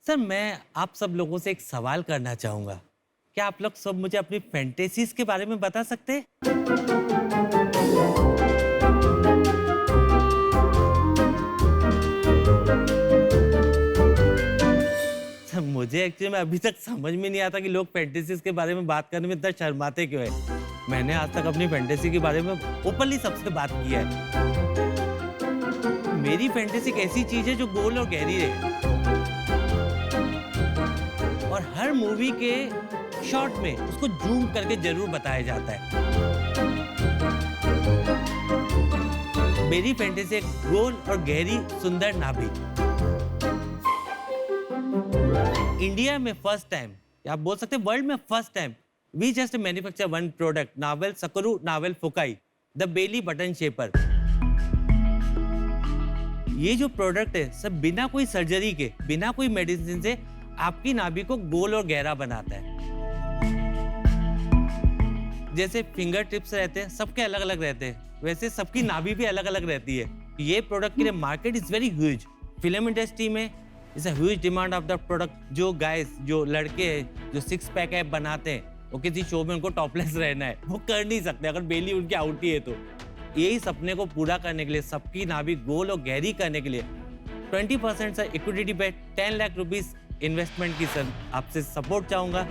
Sir मैं आप सब लोगों से एक सवाल करना चाहूंगा। क्या आप लोग सब मुझे अपनी फैंटेसीज के बारे में बता सकते हैं? सर मुझे एक्चुअली में अभी तक समझ में नहीं आता कि लोग फैंटेसीज के बारे में बात करने में इतना शर्माते क्यों है। मैंने आज तक अपनी फैंटेसी के बारे में ओपनली सबसे बात की है। मेरी फैंटेसी एक ऐसी चीज है जो गोल और गहरी है और हर मूवी के शॉट में उसको जूम करके जरूर बताया जाता है। मेरी फैंटेसी एक गोल और गहरी सुंदर नाभि। इंडिया में फर्स्ट टाइम, आप बोल सकते हैं वर्ल्ड में first time, we just manufacture one product, navel सकरू नावल फुकाई, द बेली बटन शेपर। ये जो प्रोडक्ट है सब बिना कोई सर्जरी के, बिना कोई मेडिसिन से आपकी नाभि को गोल और गहरा बनाता है। जैसे फिंगर टिप्स रहते हैं, सबके अलग अलग रहते हैं, वैसे सबकी नाभि भी अलग अलग रहती है। ये प्रोडक्ट के लिए market is very huge. Film industry में is a huge demand of the product. जो गाइस, जो लड़के हैं जो सिक्स पैक ऐप बनाते हैं, वो किसी शो में उनको टॉपलेस रहना है, वो कर नहीं सकते अगर बेली उनकी आउटी है। तो यही सपने को पूरा करने के लिए, सबकी नाभि गोल और गहरी करने के लिए 20% सर इक्विटी पे 10 लाख रुपीस इन्वेस्टमेंट की सर आपसे सपोर्ट चाहूंगा।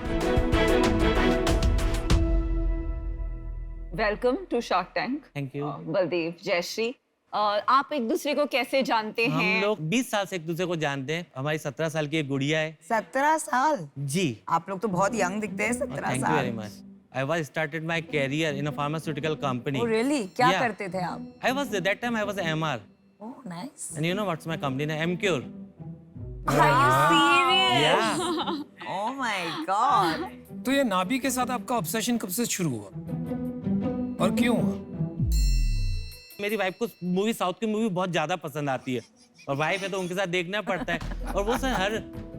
Welcome to Shark Tank. Thank you. Baldev, Jayashree, आप एक दूसरे को कैसे जानते हैं? हम लोग 20 साल से एक दूसरे को जानते हैं। हमारी 17 साल की एक गुड़िया है। 17 साल? जी। आप लोग तो बहुत यंग दिखते हैं। 17 थैंक साल। You very much. I was started my career in a pharmaceutical company. Oh really? क्या Yeah. करते थे आप? I was that time I was MR. Oh nice. And you know what's my company name? MCure. Are you serious? Yeah. Oh my god. तो ये नाभि के साथ आपका ऑब्सेशन कब से शुरू हुआ और क्यों हुआ? मेरी वाइफ को मूवी, साउथ की मूवी बहुत ज्यादा पसंद आती है और वाइफ है तो उनके साथ देखना पड़ता है। और वो सर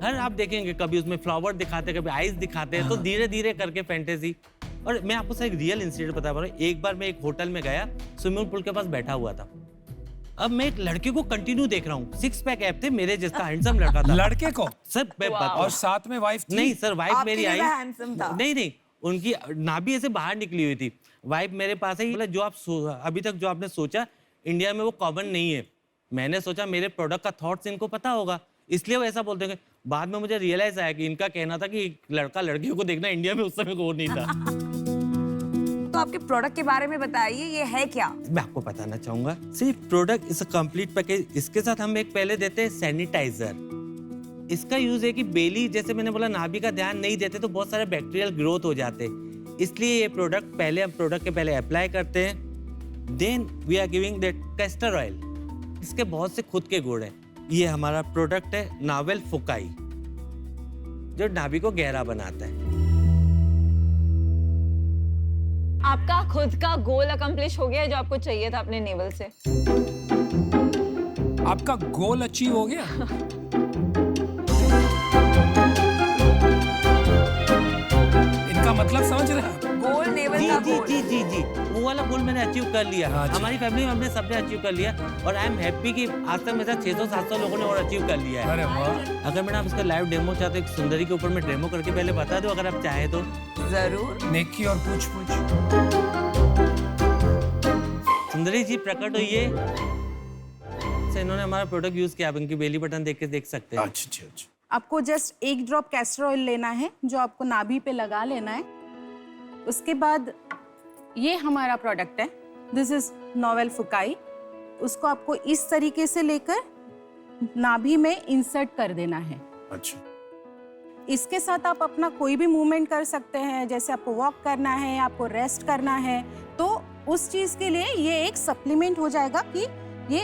हर आप देखेंगे, कभी उसमें फ्लावर दिखाते हैं, कभी आइस दिखाते हैं, तो धीरे धीरे करके फैंटेसी। और मैं आपको सर एक रियल इंसिडेंट बता पा रहा हूँ। एक बार मैं एक होटल में गया, स्विमिंग पूल के पास बैठा हुआ था। अब मैं एक लड़के को कंटिन्यू देख रहा हूँ। सिक्स पैक ऐप थे, मेरे जैसा हैंडसम लड़का था। लड़के को? सर मैं और साथ में वाइफ थी? नहीं सर, वाइफ मेरी आई। handsome था? नहीं, उनकी नाभि ऐसे बाहर निकली हुई थी। वाइफ मेरे पास है। मतलब जो आप अभी तक जो आपने सोचा इंडिया में वो कॉमन नहीं है। मैंने सोचा मेरे प्रोडक्ट का थॉट्स इनको पता होगा, इसलिए वो ऐसा बोलते हैं। बाद में मुझे रियलाइज आया कि इनका कहना था कि लड़का लड़कियों को देखना इंडिया में उस समय को नहीं था। तो आपके प्रोडक्ट के बारे में बताइए, ये है क्या? मैं आपको बताना चाहूंगा। सिर्फ product is a complete package. इसके साथ हम एक पहले देते हैं सैनिटाइजर। इसका यूज है कि बेली, जैसे मैंने बोला, नाभि का ध्यान नहीं देते तो बहुत सारे बैक्टीरियल ग्रोथ हो जाते हैं। इसलिए ये प्रोडक्ट पहले हम प्रोडक्ट के पहले अप्लाई करते हैं। Then we are giving that castor oil. इसके बहुत से खुद के गुण हैं। ये हमारा प्रोडक्ट है नावल फुकाई, जो नाभि को गहरा बनाता है। आपका खुद का गोल अकम्प्लिश हो गया है जो आपको चाहिए था अपने नेवल से? आपका गोल अचीव हो गया? इनका मतलब समझ रहे हैं? गोल नेवल जी का जी गोल। जी जी जी वो वाला गोल मैंने अचीव कर लिया। हाँ, हमारी फैमिली में हमने सबने अचीव कर लिया और आई एम हैप्पी कि आज तक मेरे साथ 600-700 लोगों ने और अचीव कर लिया है। अरे वाह। अगर मैंने आप इसका लाइव डेमो चाहते हो, एक सुंदरी के ऊपर मैं डेमो करके पहले बता दूं अगर आप चाहें तो? जरूर। नेकी और पूछ। सुंदरी जी प्रकट होइए। इन्होंने हमारा प्रोडक्ट यूज किया, आप इनकी बेली बटन देख के देख सकते हैं। अच्छा। आपको जस्ट 1 ड्रॉप कैस्टर ऑयल लेना है, जो आपको नाभि पे लगा लेना है। उसके बाद ये हमारा प्रोडक्ट है, दिस इज नोवेल फुकाई। उसको आपको इस तरीके से लेकर नाभि में इंसर्ट कर देना है। अच्छा। इसके साथ आप अपना कोई भी मूवमेंट कर सकते हैं, जैसे आपको वॉक करना है, आपको रेस्ट करना है, तो उस चीज के लिए ये एक सप्लीमेंट हो जाएगा कि ये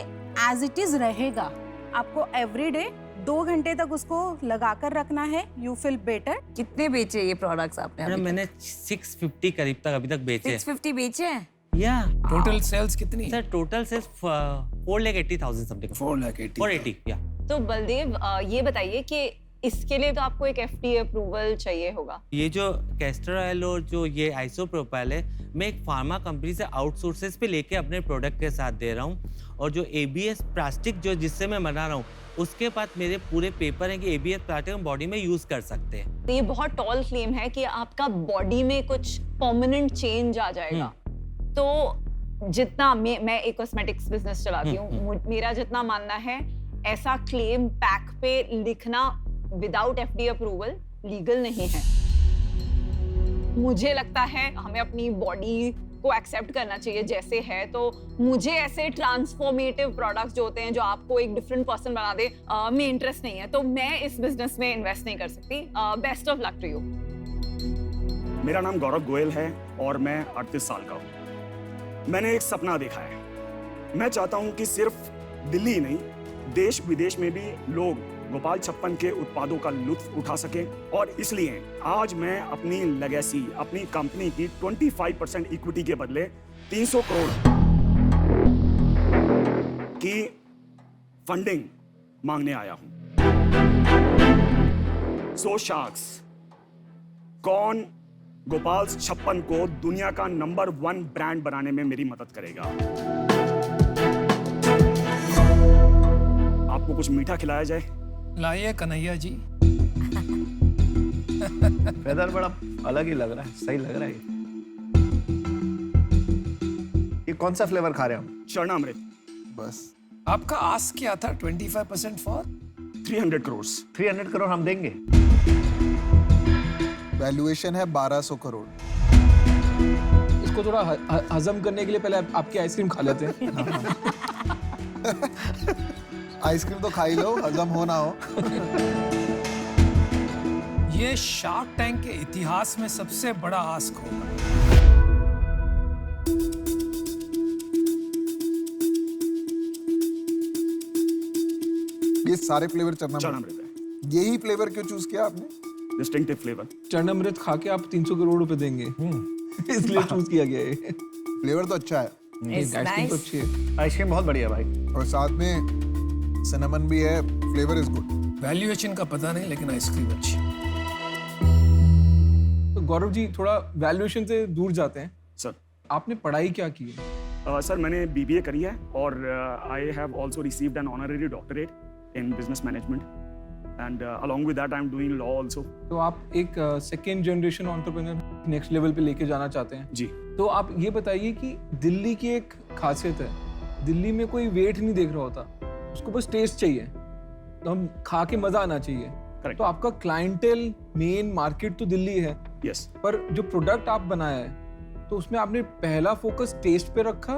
एज इट इज रहेगा। आपको एवरीडे 2 घंटे तक उसको लगाकर रखना है। You feel better. कितने बेचे ये प्रोडक्ट्स आपने? मैडम मैंने 650 करीब तक अभी तक बेचे हैं। 650 बेचे हैं? या टोटल सेल्स कितनी? Sir total sales 4,80,000 something. 4,80,000। 480 या। तो बलदेव, ये बताइए कि इसके लिए तो आपको एक FDA अप्रूवल चाहिए होगा। ये जो कैस्टर ऑयल और जो ये आइसोप्रोपाइल है, मैं एक फार्मा कंपनी से आउटसोर्सेस पे लेके अपने प्रोडक्ट के साथ दे रहा हूँ। और जो ABS प्लास्टिक जो जिससे मैं बना रहा हूँ, उसके बाद मेरे पूरे पेपर हैं कि ABS प्लास्टिक हम बॉडी में यूज कर सकते हैं। तो ये बहुत टॉल क्लेम है कि आपका बॉडी में कुछ परमानेंट चेंज आ जाएगा। तो जितना मैं एक कॉस्मेटिक्स बिजनेस चलाती हूँ, मेरा जितना मानना है ऐसा क्लेम पैक पे लिखना विदाउट FDA अप्रूवल लीगल नहीं है। मुझे लगता है हमें अपनी बॉडी को एक्सेप्ट करना चाहिए जैसे है। तो मुझे ऐसे ट्रांसफॉर्मेटिव प्रोडक्ट्स जो होते हैं जो आपको एक डिफरेंट पर्सन बना दे, में इंटरेस्ट नहीं है। तो मैं इस बिजनेस में इन्वेस्ट नहीं कर सकती। Best of luck to you. मेरा नाम गौरव गोयल है और मैं 38 साल का हूँ। मैंने एक सपना देखा है। मैं चाहता हूँ कि सिर्फ दिल्ली ही नहीं, देश विदेश में भी लोग गोपाल छप्पन के उत्पादों का लुत्फ उठा सकें। और इसलिए आज मैं अपनी लेगेसी, अपनी कंपनी की 25% इक्विटी के बदले 300 करोड़ की फंडिंग मांगने आया हूं। सो शार्क्स, कौन गोपाल छप्पन को दुनिया का नंबर 1 ब्रांड बनाने में मेरी मदद करेगा? आपको कुछ मीठा खिलाया जाए? लाइए कन्हैया जी। वेदर बड़ा अलग ही लग रहा है, सही लग रहा है। ये कौन सा फ्लेवर खा रहे हैं हम? चरणामृत। बस आपका आस्क क्या था? 25% फॉर 300 करोड़। 300 करोड़ हम देंगे। वैल्यूएशन है 1200 करोड़। इसको थोड़ा हजम करने के लिए पहले आपकी आइसक्रीम खा लेते हैं। आइसक्रीम तो खा ही लो, हजम हो ना हो। ये शार्क टैंक के इतिहास में सबसे बड़ा आस्क होगा। ये सारे फ्लेवर चरणामृत है। यही फ्लेवर क्यों चूज किया आपने? Distinctive flavour. चरणामृत खा के आप 300 करोड़ रुपए देंगे, इसलिए चूज किया गया है। फ्लेवर तो अच्छा है आइसक्रीम तो अच्छी है। आइसक्रीम बहुत बढ़िया भाई। और साथ में सिनेमन भी है, फ्लेवर इज गुड। वैल्यूएशन का पता नहीं, लेकिन आइसक्रीम अच्छी। तो गौरव जी थोड़ा वैल्यूएशन से दूर जाते हैं। सर, आपने पढ़ाई क्या की है? सर मैंने BBA करी है और I have also received an honorary doctorate in business management and along with that I am doing law also. तो आप एक second generation entrepreneur next level पे लेके जाना चाहते हैं। जी। तो आप ये बताइए कि दिल्ली की एक खासियत है, दिल्ली में कोई वेट नहीं देख रहा होता, उसको बस टेस्ट चाहिए, तो हम खा के मजा आना चाहिए। Correct. तो आपका क्लाइंटेल मेन मार्केट तो दिल्ली है। यस। पर जो प्रोडक्ट आप बनाया है तो उसमें आपने पहला फोकस टेस्ट पे रखा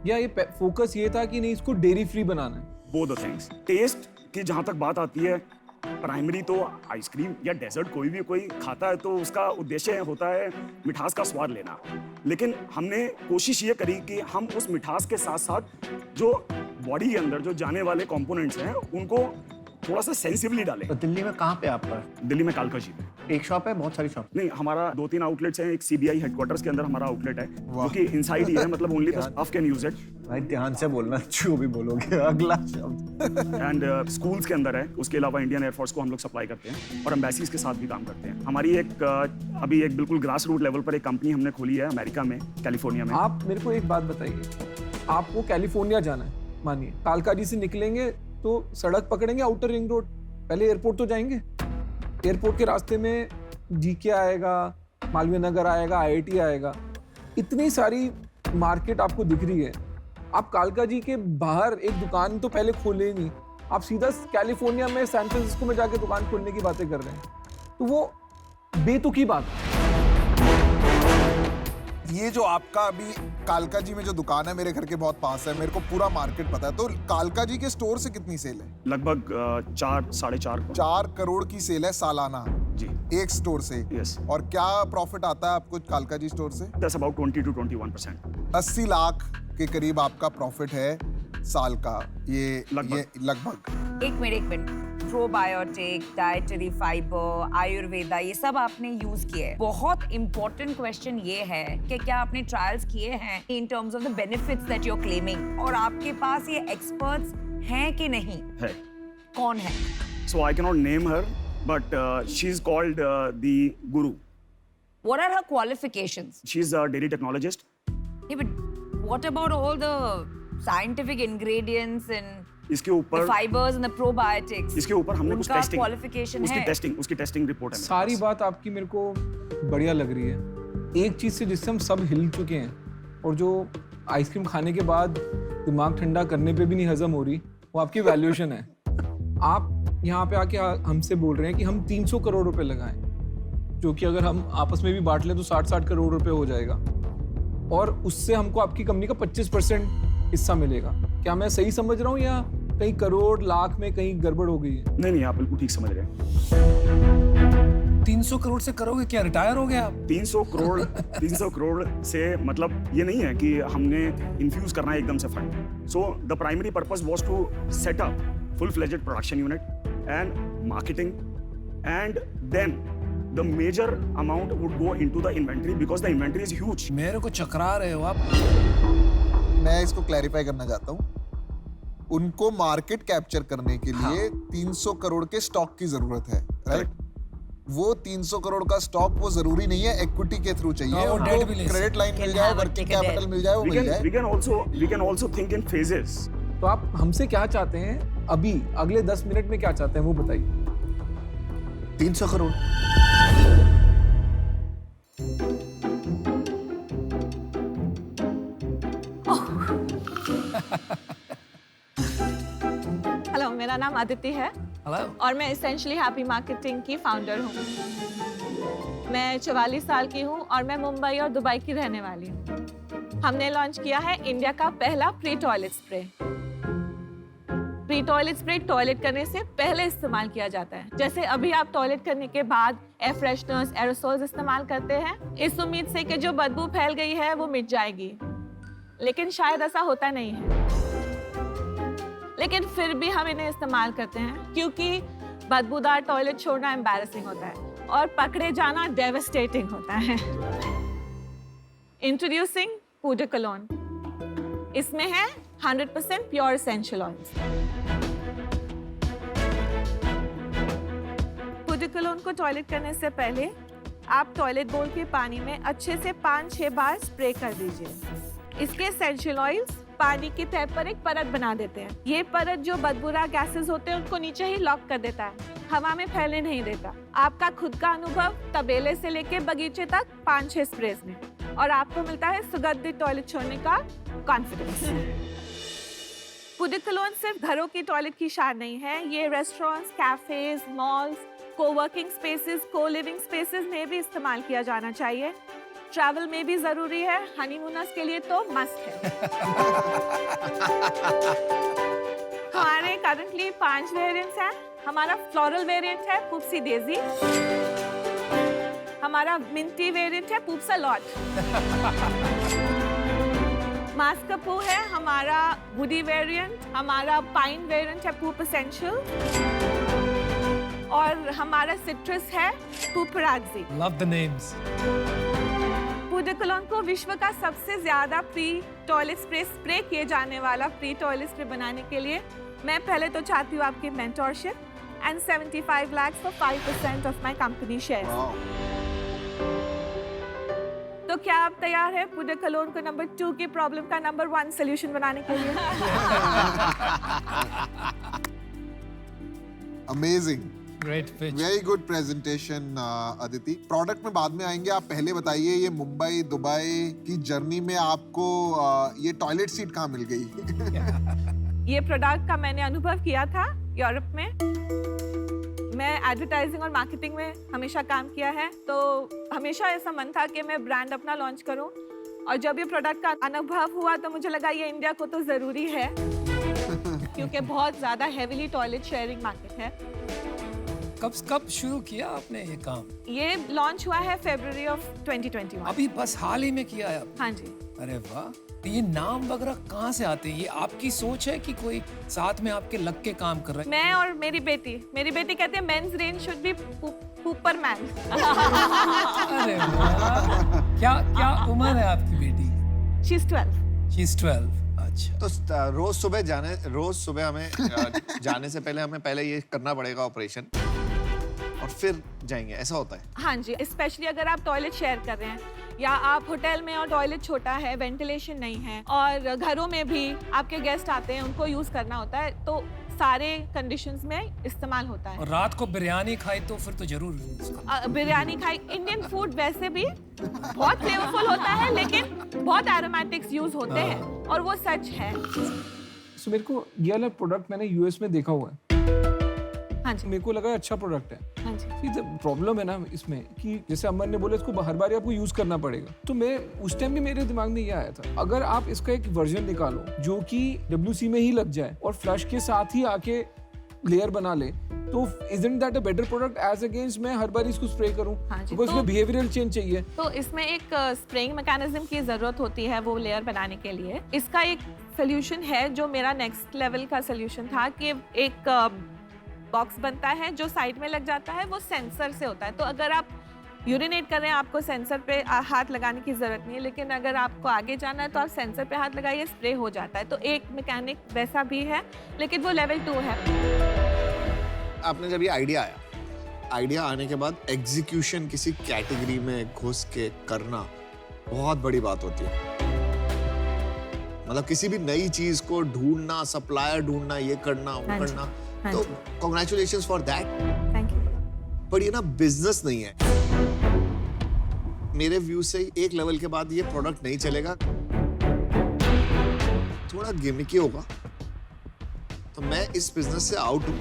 या ये फोकस ये था कि नहीं इसको डेयरी फ्री बनाना है? Both the things. टेस्ट की जहां तक बात आती है, प्राइमरी तो आइसक्रीम या डेजर्ट कोई खाता है तो उसका उद्देश्य होता है मिठास का स्वाद लेना। लेकिन हमने कोशिश ये करी कि हम उस मिठास के साथ साथ जो बॉडी के अंदर जो जाने वाले कंपोनेंट्स हैं उनको थोड़ा सा सेंसिवली डालें। तो दिल्ली में कहाँ पे आपका? दिल्ली में कालका जी में एक शॉप है, बहुत सारी शॉप? नहीं, हमारा 2-3 आउटलेट्स हैं। एक CBI हेडक्वार्टर्स के अंदर हमारा आउटलेट है जो कि इनसाइड ही है, मतलब only the staff can use it. भाई ध्यान से बोलना, जो भी बोलोगे अगला शब्द। एंड स्कूल्स के अंदर है। उसके अलावा इंडियन एयरफोर्स को हम लोग सप्लाई करते हैं और एम्बेसीज के साथ भी काम करते हैं। हमारी एक अभी एक बिल्कुल ग्रास रूट लेवल पर एक कंपनी हमने खोली है अमेरिका में, कैलिफोर्निया में। आप मेरे को एक बात बताइए, आपको कैलिफोर्निया जाना है, मानिए कालका जी से निकलेंगे तो सड़क पकड़ेंगे आउटर रिंग रोड, पहले एयरपोर्ट तो जाएंगे। एयरपोर्ट के रास्ते में GK आएगा, मालवीय नगर आएगा, IIT आएगा, इतनी सारी मार्केट आपको दिख रही है। आप कालका जी के बाहर एक दुकान तो पहले खोले नहीं, आप सीधा कैलिफोर्निया में, सैन फ्रांसिस्को में जाके दुकान खोलने की बातें कर रहे हैं, तो वो बेतुकी बात है। ये जो आपका अभी कालका जी में जो दुकान है मेरे घर के बहुत पास है, मेरे को पूरा मार्केट पता है। तो कालका जी के स्टोर से कितनी सेल है? लगभग 4-4.5 करोड़ की सेल है सालाना जी, एक स्टोर से। यस। और क्या प्रॉफिट आता है आपको कालका जी स्टोर से? That's about 20 to 21%। 80 लाख के करीब आपका प्रॉफिट है साल का। ये लगभग। एक minute. Probiotic, dietary fibre, Ayurveda, ये सब आपने यूज किए हैं। बहुत इंपॉर्टेंट क्वेश्चन ये है कि क्या आपने ट्रायल्स किए हैं in terms of the benefits that you are claiming, और आपके पास ये एक्सपर्ट्स हैं कि नहीं? है। कौन है? So I cannot name her but she's called the Guru. What are her qualifications? She's a dairy technologist. Yeah, but what about all the scientific ingredients and इसके the ऊपर fibers and the probiotics? इसके ऊपर हमने कुछ उनका testing qualification है। उसकी testing report है मेरे सारी पास। बात आपकी मेरे को बढ़िया लग रही है। एक चीज से जिससे हम सब हिल चुके हैं और जो आइसक्रीम खाने के बाद दिमाग ठंडा करने पे भी नहीं हजम हो रही, वो आपकी वैल्यूएशन है। आप यहाँ पे आके हमसे बोल रहे हैं कि हम 300 करोड़ रुपए लगाएं, जो कि अगर हम आपस में भी बांट लें तो 60-60 करोड़ रुपए हो जाएगा, और उससे हमको आपकी कंपनी का 25% हिस्सा मिलेगा। क्या मैं सही समझ रहा हूँ या कहीं करोड़ लाख में कहीं गड़बड़ हो गई है? नहीं, आप बिल्कुल ठीक समझ रहे हैं। 300 करोड़ से करोगे क्या? रिटायर हो गया आप? 300 करोड़ से मतलब ये नहीं है कि हमने इन्फ्यूज करना है एकदम से fund. So the primary purpose was to set up full fledged production unit and marketing, and then the major amount would go into the inventory because the inventory is huge. मेरे को चकरा रहे हो आप। मैं इसको क्लैरिफाई करना चाहता हूँ। उनको मार्केट कैप्चर करने के लिए 300 करोड़ के स्टॉक की जरूरत है, राइट? वो 300 करोड़ का स्टॉक वो जरूरी नहीं है इक्विटी के थ्रू चाहिए, वो debt भी ले उनको क्रेडिट लाइन मिल जाए, वर्किंग कैपिटल मिल जाए, वो मिल जाए। We can also think in phases. तो आप हमसे क्या चाहते हैं अभी, अगले 10 मिनट में क्या चाहते हैं वो बताइए। 300 करोड़। हेलो, मेरा नाम अदिति है हेलो। और मैं एसेंशियली हैप्पी मार्केटिंग की फाउंडर हूँ। मैं 44 साल की हूँ और मैं मुंबई और दुबई की रहने वाली हूँ। हमने लॉन्च किया है इंडिया का पहला pre toilet spray. Pre toilet spray toilet करने से पहले इस्तेमाल किया जाता है। जैसे अभी आप टॉयलेट करने के बाद एयर फ्रेशनर्स, एरोसोल्स इस्तेमाल करते हैं, इस उम्मीद से कि जो बदबू फैल गई है वो मिट जाएगी, लेकिन शायद ऐसा होता नहीं है। लेकिन फिर भी हम इन्हें इस्तेमाल करते हैं क्योंकि बदबूदार टॉयलेट छोड़ना एम्बैरेसिंग होता है और पकड़े जाना डेवास्टेटिंग होता है। इंट्रोड्यूसिंग पूजा कलोन। इसमें है 100% प्योर एसेंशियल ऑयल्स। पूजा कलोन को टॉयलेट करने से पहले आप टॉयलेट बोल के पानी में अच्छे से 5-6 बार स्प्रे कर दीजिए। इसके एसेंशियल ऑयल्स पानी की तह पर एक परत बना देते हैं। ये परत जो बदबूदार गैसेस होते हैं उनको नीचे ही लॉक कर देता है, हवा में फैलने नहीं देता। आपका खुद का अनुभव तबेले से लेके बगीचे तक 5-6 स्प्रेज में, और आपको मिलता है सुगंधित टॉयलेट छोड़ने का कॉन्फिडेंस। पूजा कलोन सिर्फ घरों की टॉयलेट की शान नहीं है, ये restaurants, cafes, malls, coworking spaces, को लिविंग स्पेसेस में भी इस्तेमाल किया जाना चाहिए। ट्रैवल में भी जरूरी है, हनीमूनर्स के लिए तो मस्ट है। हमारे करंटली 5 वेरिएंट्स हैं। हमारा फ्लोरल वेरिएंट है पूप्सी डेजी, हमारा मिंटी वेरिएंट है पूप्सा लॉट, मास्कापू है हमारा वुडी वेरिएंट, हमारा पाइन वेरिएंट है पूप एसेंशियल, और हमारा सिट्रस है Pooparazzi. Love the names. Pooja कलोन को विश्व का सबसे ज्यादा प्री टॉयलेट स्प्रे किए जाने वाला प्री टॉयलेट स्प्रे बनाने के लिए मैं पहले तो चाहती हूँ आपकी mentorship and 75 lakhs for 5% of my company shares. तो क्या आप तैयार हैं पूजा कलोन को नंबर 2 की प्रॉब्लम का नंबर 1 सोल्यूशन बनाने के लिए? Amazing, Great pitch. Very good presentation Aditi. Product में बाद में आएंगे, आप पहले बताइए ये मुंबई दुबई की जर्नी में आपको ये टॉयलेट सीट कहाँ मिल गई? ये प्रोडक्ट का मैंने अनुभव किया था यूरोप में। मैं एडवर्टाइजिंग और मार्केटिंग में हमेशा काम किया है, तो हमेशा ऐसा मन था कि मैं ब्रांड अपना लॉन्च करूं, और जब ये प्रोडक्ट का अनुभव हुआ तो मुझे लगा ये इंडिया को तो जरूरी है क्योंकि बहुत ज्यादा हेवीली टॉयलेट शेयरिंग मार्केट है। कब शुरू किया आपने ये काम? ये लॉन्च हुआ है फरवरी ऑफ 2021। अभी बस हाल ही में किया है आपने? हाँ जी। अरे वाह, तो ये नाम वगैरह कहाँ से आते हैं? ये आपकी सोच है कि कोई साथ में आपके लग के काम कर रहा है? मैं और मेरी बेटी कहती है men's range should be Superman. अरे वाह, क्या उम्र है आपकी बेटी? She is 12। She is 12। अच्छा, तो रोज सुबह हमें जाने से पहले हमें ये करना पड़ेगा ऑपरेशन। और फिर जाएंगे, ऐसा होता है? हाँ जी, स्पेशली अगर आप टॉयलेट शेयर कर रहे हैं या आप होटल में और टॉयलेट छोटा है, वेंटिलेशन नहीं है और घरों में भी आपके गेस्ट आते हैं, उनको यूज करना होता है, तो सारे कंडीशंस में इस्तेमाल होता है। और रात को बिरयानी खाई तो फिर तो जरूर बिरयानी खाई। इंडियन फूड वैसे भी बहुत फ्लेवरफुल होता है, लेकिन बहुत एरोमेटिक्स यूज होते हैं और वो सच है। सो मेरे को ये वाला प्रोडक्ट मैंने यूएस में देखा हुआ है। हाँ जी, मेरे को लगा अच्छा प्रोडक्ट है। हाँ जी। प्रॉब्लम है ना इसमें कि जैसे अमन ने बोला इसको हर बार आपको यूज करना पड़ेगा, तो मैं उस टाइम भी मेरे दिमाग में ये आया था, अगर आप इसका एक वर्जन निकालो जो कि WC में ही लग जाए और फ्लश के साथ ही आके लेयर बना ले, तो isn't that a better product as against मैं हर बार इसको स्प्रे करूं? हाँ जी, बिकॉज़ इसमें बिहेवियरल चेंज चाहिए। तो इसमें एक स्प्रेइंग मैकेनिज्म की जरूरत होती है वो लेयर बनाने के लिए। इसका एक सोल्यूशन है जो मेरा नेक्स्ट लेवल का सोल्यूशन था कि एक बॉक्स बनता है जो साइड में लग जाता है, वो सेंसर से होता है। तो अगर आप यूरिनेट कर रहे हैं, आपको सेंसर पे हाथ लगाने की जरूरत नहीं है, लेकिन अगर आपको आगे जाना है तो आप सेंसर पे हाथ लगाइए, स्प्रे हो जाता है। तो एक मैकेनिक वैसा भी है, लेकिन वो लेवल 2 है। आपने जब ये आइडिया आने के बाद एग्जीक्यूशन किसी कैटेगरी में घुस के करना बहुत बड़ी बात होती है। मतलब किसी भी नई चीज को ढूंढना, सप्लायर ढूंढना, ये करना, वो करना, तो congratulations for that. Thank you. पर ये ना बिजनेस नहीं है। मेरे व्यू से एक लेवल के बाद ये प्रोडक्ट नहीं चलेगा, थोड़ा गिमिकी होगा, तो मैं इस बिजनेस से आउट हूं।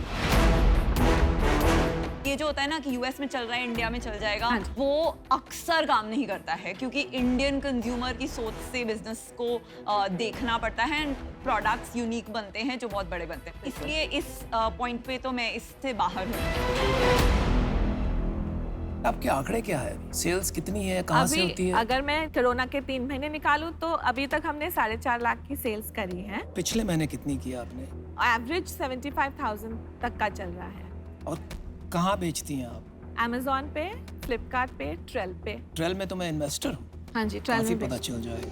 ये जो होता है ना कि यूएस में चल रहा है, इंडिया में चल जाएगा, वो अक्सर काम नहीं करता है, क्योंकि इंडियन कंज्यूमर की सोच से बिजनेस को देखना पड़ता है। प्रोडक्ट्स यूनिक बनते हैं जो बहुत बड़े बनते हैं, इसलिए इस पॉइंट पे तो मैं इससे बाहर हूँ। आपके आंकड़े क्या है? सेल्स कितनी है, कहाँ से होती है? अगर मैं कोरोना के 3 महीने निकालूं तो अभी तक हमने 4.5 लाख की सेल्स करी है। पिछले महीने कितनी की आपने? एवरेज 75,000 तक का चल रहा है। और कहाँ बेचती हैं आप? Amazon पे, फ्लिपकार्ट पे, ट्रेल पे। ट्रेल में तो मैं इन्वेस्टर हूँ। हाँ जी, ट्रेल में पता चल जाएगा।